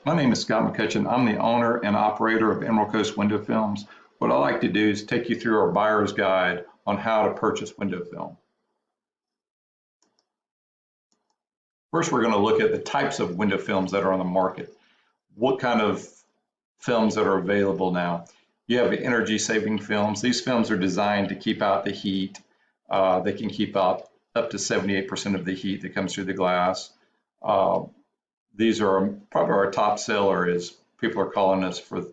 My name is Scott McCutcheon. I'm the owner and operator of Emerald Coast Window Films. What I like to do is take you through our buyer's guide on how to purchase window film. First, we're going to look at the types of window films that are on the market. What kind of films that are available now? You have energy saving films. These films are designed to keep out the heat. They can keep out up to 78% of the heat that comes through the glass. These are probably our top seller is people are calling us for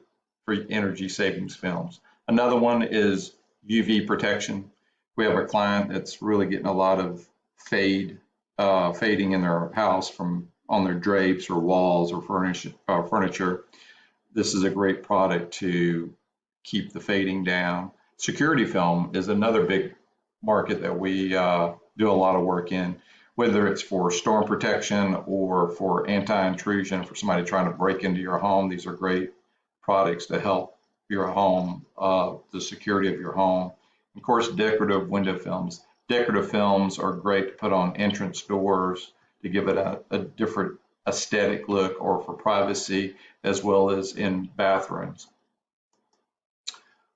energy savings films. Another one is UV protection. We have a client that's really getting a lot of fading in their house from on their drapes or walls or furniture. This is a great product to keep the fading down. Security film is another big market that we do a lot of work in, whether it's for storm protection or for anti-intrusion for somebody trying to break into your home. These are great products to help your home, the security of your home. Of course, decorative window films. Decorative films are great to put on entrance doors to give it a different aesthetic look or for privacy, as well as in bathrooms.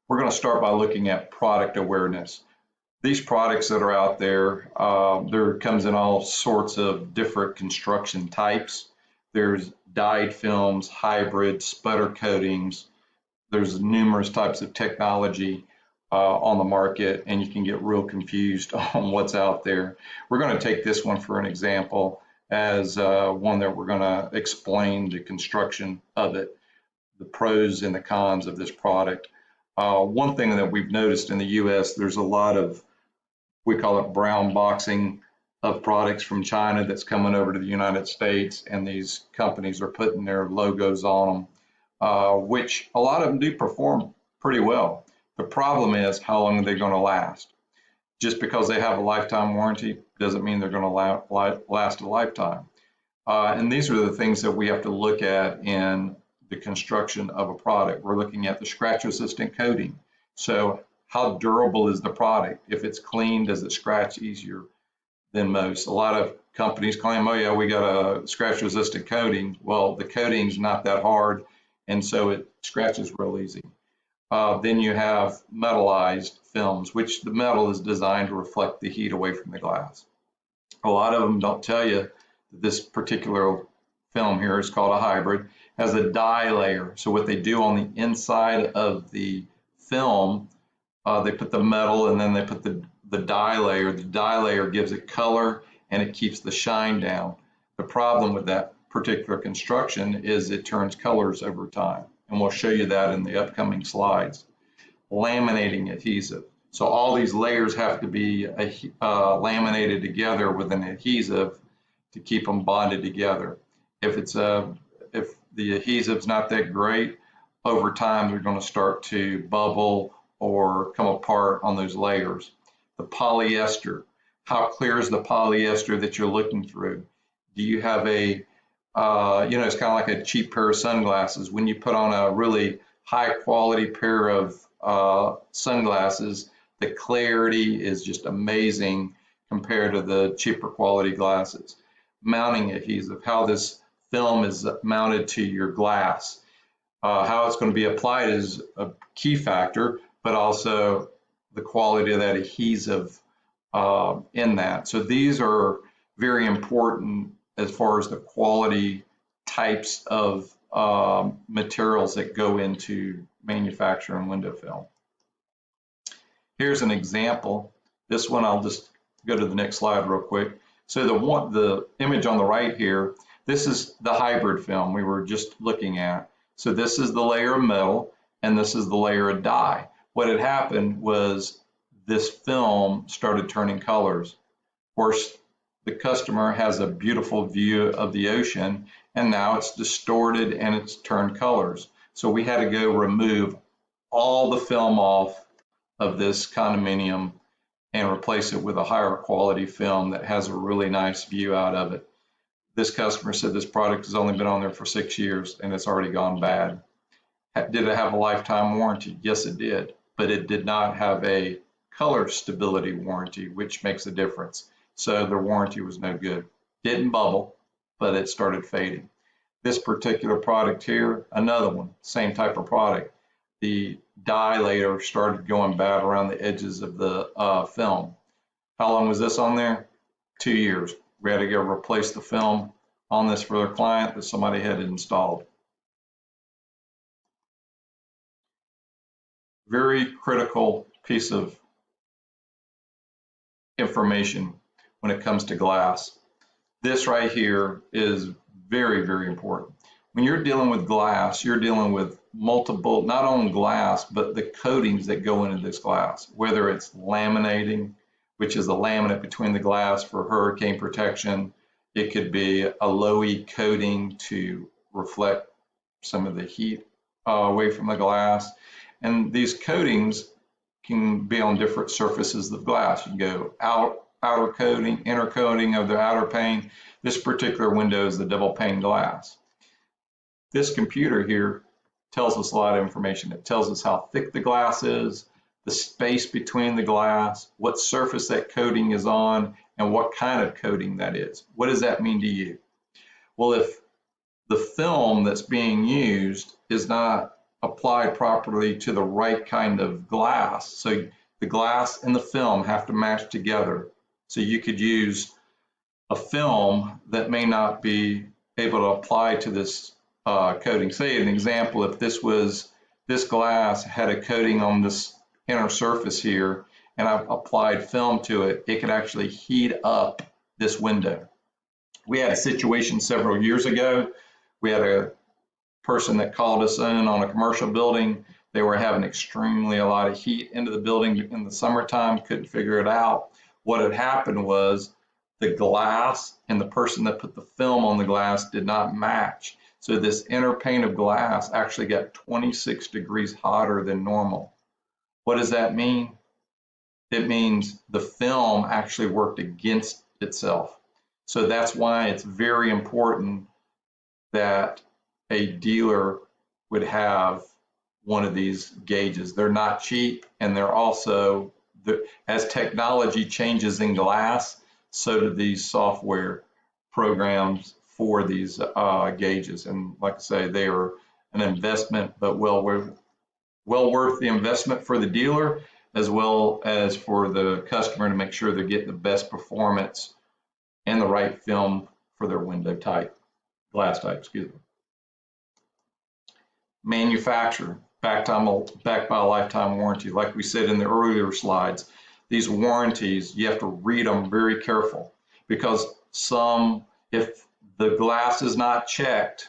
We're going to start by looking at product awareness. These products that are out there, there comes in all sorts of different construction types. There's dyed films, hybrid, sputter coatings. There's numerous types of technology on the market, and you can get real confused on what's out there. We're going to take this one for an example as one that we're going to explain the construction of it, the pros and the cons of this product. One thing that we've noticed in the U.S., there's a lot of, we call it brown boxing of products from China that's coming over to the United States, and these companies are putting their logos on them, which a lot of them do perform pretty well. The problem is how long are they going to last? Just because they have a lifetime warranty doesn't mean they're going to last a lifetime. And these are the things that we have to look at in the construction of a product. We're looking at the scratch resistant coating. So how durable is the product? If it's clean, does it scratch easier than most? A lot of companies claim, oh yeah, we got a scratch resistant coating. Well, the coating's not that hard, and so it scratches real easy. Then you have metallized films, which the metal is designed to reflect the heat away from the glass. A lot of them don't tell you that this particular film here is called a hybrid, has a dye layer. So what they do on the inside of the film, they put the metal and then they put the dye layer. The dye layer gives it color and it keeps the shine down. The problem with that particular construction is it turns colors over time. And we'll show you that in the upcoming slides. Laminating adhesive. So all these layers have to be laminated together with an adhesive to keep them bonded together. If the adhesive's not that great, over time they're going to start to bubble or come apart on those layers. The polyester. How clear is the polyester that you're looking through? Do you have a it's kind of like a cheap pair of sunglasses. When you put on a really high quality pair of sunglasses, the clarity is just amazing compared to the cheaper quality glasses. Mounting adhesive, how this film is mounted to your glass. How it's going to be applied is a key factor, but also the quality of that adhesive in that. So these are very important as far as the quality types of materials that go into manufacturing window film. Here's an example. This one, I'll just go to the next slide real quick. So the image on the right here, this is the hybrid film we were just looking at. So this is the layer of metal and this is the layer of dye. What had happened was this film started turning colors. Of course, the customer has a beautiful view of the ocean and now it's distorted and it's turned colors. So we had to go remove all the film off of this condominium and replace it with a higher quality film that has a really nice view out of it. This customer said this product has only been on there for 6 years and it's already gone bad. Did it have a lifetime warranty? Yes, it did, but it did not have a color stability warranty, which makes a difference. So the warranty was no good. Didn't bubble, but it started fading. This particular product here, another one, same type of product. The dye later started going bad around the edges of the film. How long was this on there? 2 years. We had to go replace the film on this for their client that somebody had installed. Very critical piece of information when it comes to glass. This right here is very, very important. When you're dealing with glass, you're dealing with multiple, not only glass, but the coatings that go into this glass, whether it's laminating, which is a laminate between the glass for hurricane protection. It could be a low-E coating to reflect some of the heat away from the glass. And these coatings can be on different surfaces of glass. You can go outer coating, inner coating of the outer pane. This particular window is the double pane glass. This computer here tells us a lot of information. It tells us how thick the glass is, the space between the glass, what surface that coating is on, and what kind of coating that is. What does that mean to you? Well, if the film that's being used is not applied properly to the right kind of glass, so the glass and the film have to match together. So you could use a film that may not be able to apply to this coating. Say an example, if this glass had a coating on this inner surface here and I've applied film to it, it could actually heat up this window. We had a situation several years ago. We had a person that called us in on a commercial building. They were having extremely a lot of heat into the building in the summertime, couldn't figure it out. What had happened was the glass and the person that put the film on the glass did not match. So this inner pane of glass actually got 26 degrees hotter than normal. What does that mean? It means the film actually worked against itself. So that's why it's very important that a dealer would have one of these gauges. They're not cheap, and they're also, as technology changes in glass, so do these software programs for these gauges. And like I say, they are an investment, but well worth the investment for the dealer as well as for the customer to make sure they're getting the best performance and the right film for their window type, glass type, excuse me. Manufacturer, backed by a lifetime warranty. Like we said in the earlier slides, these warranties, you have to read them very careful because if the glass is not checked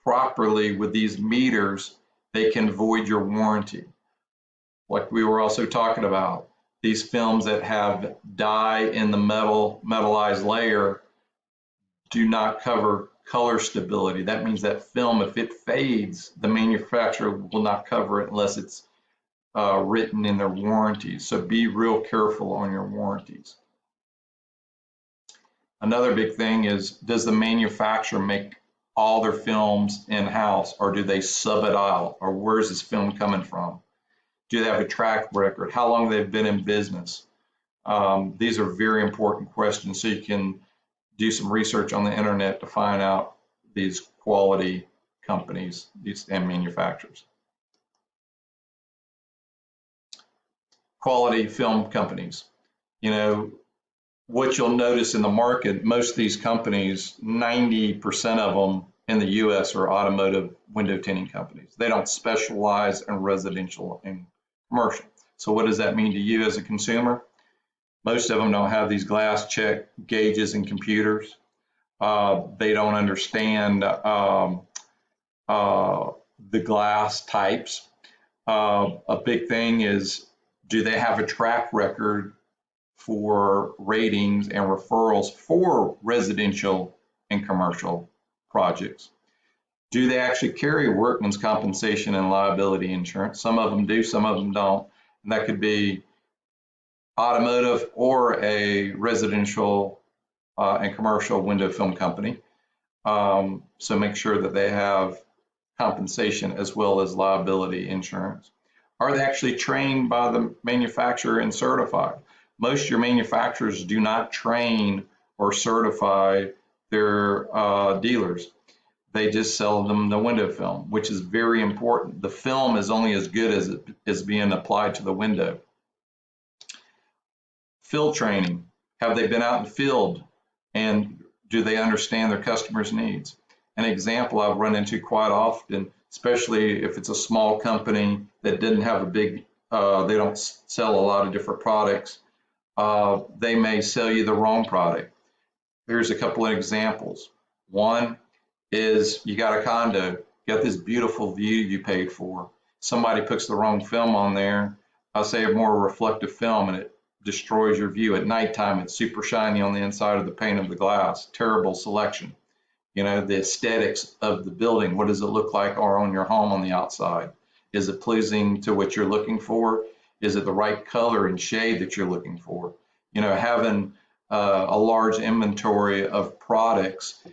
properly with these meters, they can void your warranty. Like we were also talking about, these films that have dye in the metallized layer do not cover color stability. That means that film, if it fades, the manufacturer will not cover it unless it's written in their warranties. So be real careful on your warranties. Another big thing is, does the manufacturer make all their films in-house, or do they sub it out, or where's this film coming from? Do they have a track record? How long they've been in business? These are very important questions, so you can do some research on the internet to find out these quality companies and manufacturers. Quality film companies. You know, what you'll notice in the market, most of these companies, 90% of them in the US are automotive window tinting companies. They don't specialize in residential and commercial. So what does that mean to you as a consumer? Most of them don't have these glass check gauges and computers. They don't understand the glass types. A big thing is, do they have a track record for ratings and referrals for residential and commercial projects? Do they actually carry workman's compensation and liability insurance? Some of them do, some of them don't. And that could be automotive or a residential and commercial window film company. So make sure that they have compensation as well as liability insurance. Are they actually trained by the manufacturer and certified? Most of your manufacturers do not train or certify their dealers. They just sell them the window film, which is very important. The film is only as good as it is being applied to the window. Field training. Have they been out in the field and do they understand their customers' needs? An example I've run into quite often, especially if it's a small company that didn't have a big, they don't sell a lot of different products, they may sell you the wrong product. Here's a couple of examples. One is you got a condo, you got this beautiful view you paid for. Somebody puts the wrong film on there. I'll say a more reflective film, and it destroys your view. At nighttime, it's super shiny on the inside of the pane of the glass. Terrible selection. You know, the aesthetics of the building. What does it look like or on your home on the outside? Is it pleasing to what you're looking for? Is it the right color and shade that you're looking for? You know, having a large inventory of products,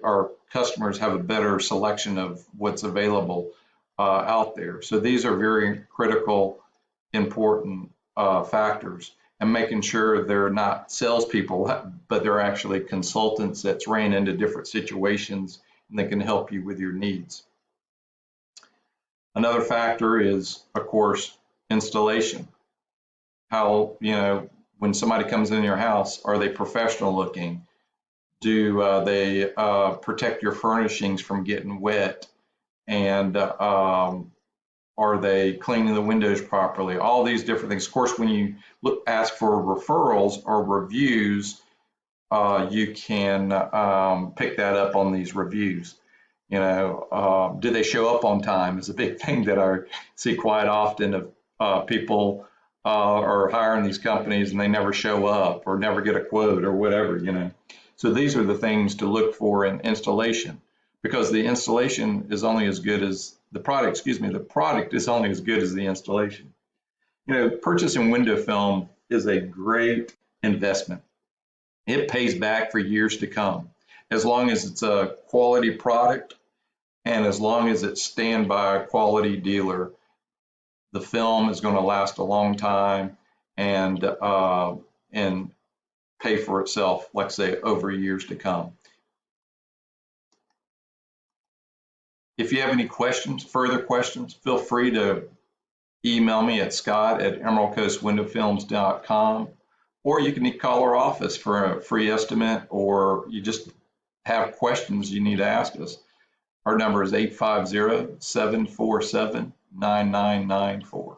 our customers have a better selection of what's available out there. So these are very critical, important factors, and making sure they're not salespeople, but they're actually consultants that's ran into different situations and they can help you with your needs. Another factor is, of course, installation. How, you know, when somebody comes in your house, are they professional looking? Do they protect your furnishings from getting wet? And are they cleaning the windows properly? All these different things. Of course, when you ask for referrals or reviews, you can pick that up on these reviews. You know, do they show up on time is a big thing that I see quite often of people are hiring these companies and they never show up or never get a quote or whatever, you know. So these are the things to look for in installation, because the installation is only as good as the product, the product is only as good as the installation. You know, purchasing window film is a great investment. It pays back for years to come. As long as it's a quality product and as long as it's stand by a quality dealer, the film is going to last a long time and pay for itself, like I say, over years to come. If you have any questions, further questions, feel free to email me at scott@emeraldcoastwindowfilms.com, or you can call our office for a free estimate, or you just have questions you need to ask us. Our number is 850-747-9994.